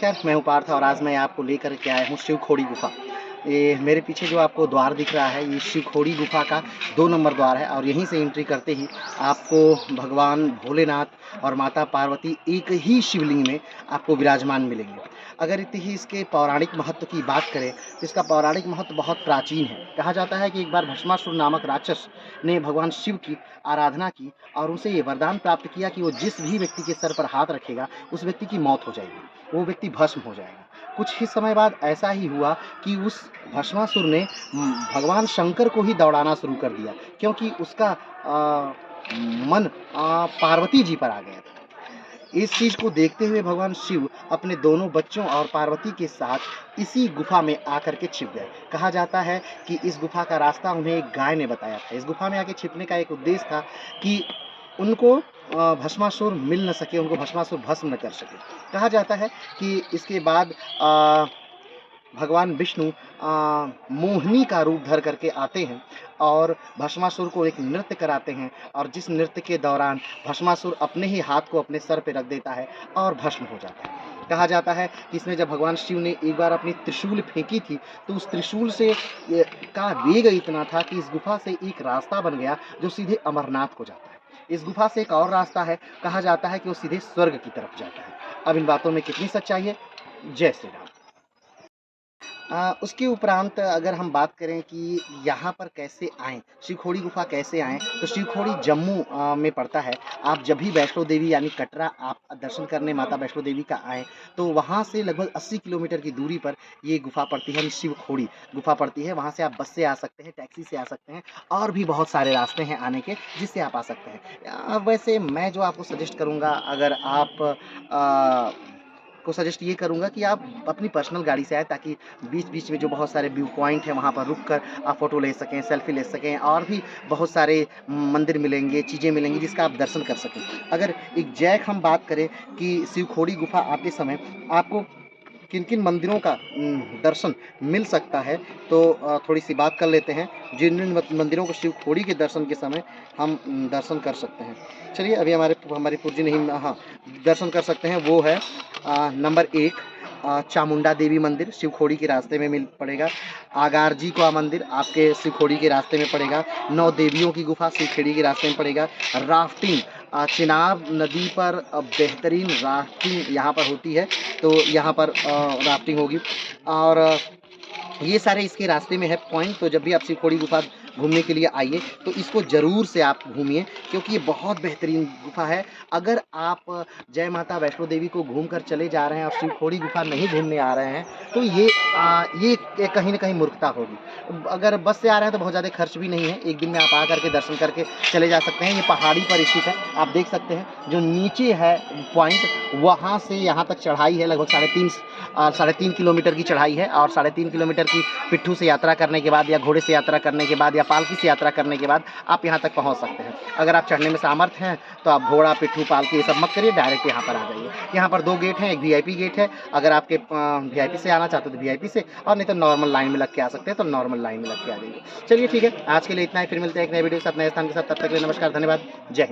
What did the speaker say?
नमस्कार, मैं हूँ पार्थ और आज मैं आपको लेकर के आया हूँ शिवखोड़ी गुफ़ा। ये मेरे पीछे जो आपको द्वार दिख रहा है, ये शिवखोड़ी गुफ़ा का 2 नंबर द्वार है और यहीं से एंट्री करते ही आपको भगवान भोलेनाथ और माता पार्वती एक ही शिवलिंग में आपको विराजमान मिलेंगे। अगर इतिही इसके पौराणिक महत्व की बात करें, तो इसका पौराणिक महत्व बहुत प्राचीन है। कहा जाता है कि एक बार भस्मासुर नामक राक्षस ने भगवान शिव की आराधना की और उनसे ये वरदान प्राप्त किया कि वो जिस भी व्यक्ति के सर पर हाथ रखेगा, उस व्यक्ति की मौत हो जाएगी, वो व्यक्ति भस्म हो जाएगा। कुछ ही समय बाद ऐसा ही हुआ कि उस भस्मासुर ने भगवान शंकर को ही दौड़ाना शुरू कर दिया, क्योंकि उसका मन पार्वती जी पर आ गया था। इस चीज़ को देखते हुए भगवान शिव अपने दोनों बच्चों और पार्वती के साथ इसी गुफा में आकर के छिप गए। कहा जाता है कि इस गुफा का रास्ता उन्हें एक गाय ने बताया था। इस गुफा में आके छिपने का एक उद्देश्य था कि उनको भस्मासुर मिल न सके, उनको भस्मासुर भस्म न कर सके। कहा जाता है कि इसके बाद भगवान विष्णु मोहिनी का रूप धर करके आते हैं और भस्मासुर को एक नृत्य कराते हैं और जिस नृत्य के दौरान भस्मासुर अपने ही हाथ को अपने सर पे रख देता है और भस्म हो जाता है। कहा जाता है कि इसमें जब भगवान शिव ने एक बार अपनी त्रिशूल फेंकी थी, तो उस त्रिशूल से का वेग इतना था कि इस गुफा से एक रास्ता बन गया जो सीधे अमरनाथ को जाता है। इस गुफा से एक और रास्ता है, कहा जाता है कि वो सीधे स्वर्ग की तरफ जाता है। अब इन बातों में कितनी सच्चाई है? जय श्री राम। उसके उपरांत अगर हम बात करें कि यहाँ पर कैसे आएँ, शिवखोड़ी गुफ़ा कैसे आएँ, तो शिवखोड़ी जम्मू में पड़ता है। आप जब भी वैष्णो देवी यानी कटरा आप दर्शन करने माता वैष्णो देवी का आएँ, तो वहाँ से लगभग 80 किलोमीटर की दूरी पर ये गुफ़ा पड़ती है, यानी शिवखोड़ी गुफ़ा पड़ती है। वहाँ से आप बस से आ सकते हैं, टैक्सी से आ सकते हैं और भी बहुत सारे रास्ते हैं आने के, जिससे आप आ सकते हैं। वैसे मैं जो आपको सजेस्ट करूँगा, अगर आप को सजेस्ट ये करूँगा कि आप अपनी पर्सनल गाड़ी से आएँ, ताकि बीच-बीच में जो बहुत सारे व्यू पॉइंट हैं वहाँ पर रुक कर आप फ़ोटो ले सकें, सेल्फ़ी ले सकें और भी बहुत सारे मंदिर मिलेंगे, चीज़ें मिलेंगी जिसका आप दर्शन कर सकें। अगर एग्ज़ैक्ट हम बात करें कि शिवखोड़ी गुफ़ा आते समय आपको किन-किन मंदिरों का दर्शन मिल सकता है, तो थोड़ी-सी बात कर लेते हैं। जिन-जिन मंदिरों को शिवखोड़ी के दर्शन के समय हम दर्शन कर सकते हैं। चलिए अभी हमारी पूज्य नहीं, हाँ, दर्शन कर सकते हैं वो है नंबर 1 चामुंडा देवी मंदिर शिवखोड़ी के रास्ते में मिल पड़ेगा। आगारजी का मंदिर आपके शिवखोड़ी के रास्ते में पड़ेगा। 9 देवियों की गुफ़ा शिवखेड़ी के रास्ते में पड़ेगा। राफ्टिंग चिनाब नदी पर बेहतरीन राफ्टिंग यहाँ पर होती है, तो यहाँ पर राफ्टिंग होगी और ये सारे इसके रास्ते में है पॉइंट। तो जब भी आप शिवखोड़ी गुफ़ा घूमने के लिए आइए, तो इसको ज़रूर से आप घूमिए, क्योंकि ये बहुत बेहतरीन गुफ़ा है। अगर आप जय माता वैष्णो देवी को घूम कर चले जा रहे हैं और शिवखोड़ी गुफ़ा नहीं घूमने आ रहे हैं, तो ये कहीं न कहीं मूर्खता होगी। अगर बस से आ रहे हैं तो बहुत ज़्यादा खर्च भी नहीं है, एक दिन में आप आ करके दर्शन करके चले जा सकते हैं। ये पहाड़ी पर स्थित है, आप देख सकते हैं। जो नीचे है पॉइंट, वहाँ से यहाँ तक चढ़ाई है, लगभग साढ़े 3 किलोमीटर की चढ़ाई है और साढ़े 3 किलोमीटर की पिट्ठू से यात्रा करने के बाद या घोड़े से यात्रा करने के बाद या पालकी से यात्रा करने के बाद आप यहाँ तक पहुँच सकते हैं। अगर आप चढ़ने में सामर्थ हैं, तो आप घोड़ा, पिट्ठू, पालकी ये सब मत करिए, डायरेक्ट यहाँ पर आ जाइए। यहाँ पर 2 गेट हैं, एक वीआईपी गेट है। अगर आपके वीआईपी से आना चाहते हो तो वीआईपी से, और नहीं तो नॉर्मल लाइन में लग के आ सकते हैं, तो नॉर्मल लाइन में लग के आ जाइए। चलिए ठीक है, आज के लिए इतना ही। फिर मिलते हैं एक नए वीडियो के साथ, नए स्थान के साथ। तब तक के लिए नमस्कार, धन्यवाद, जय हिंद।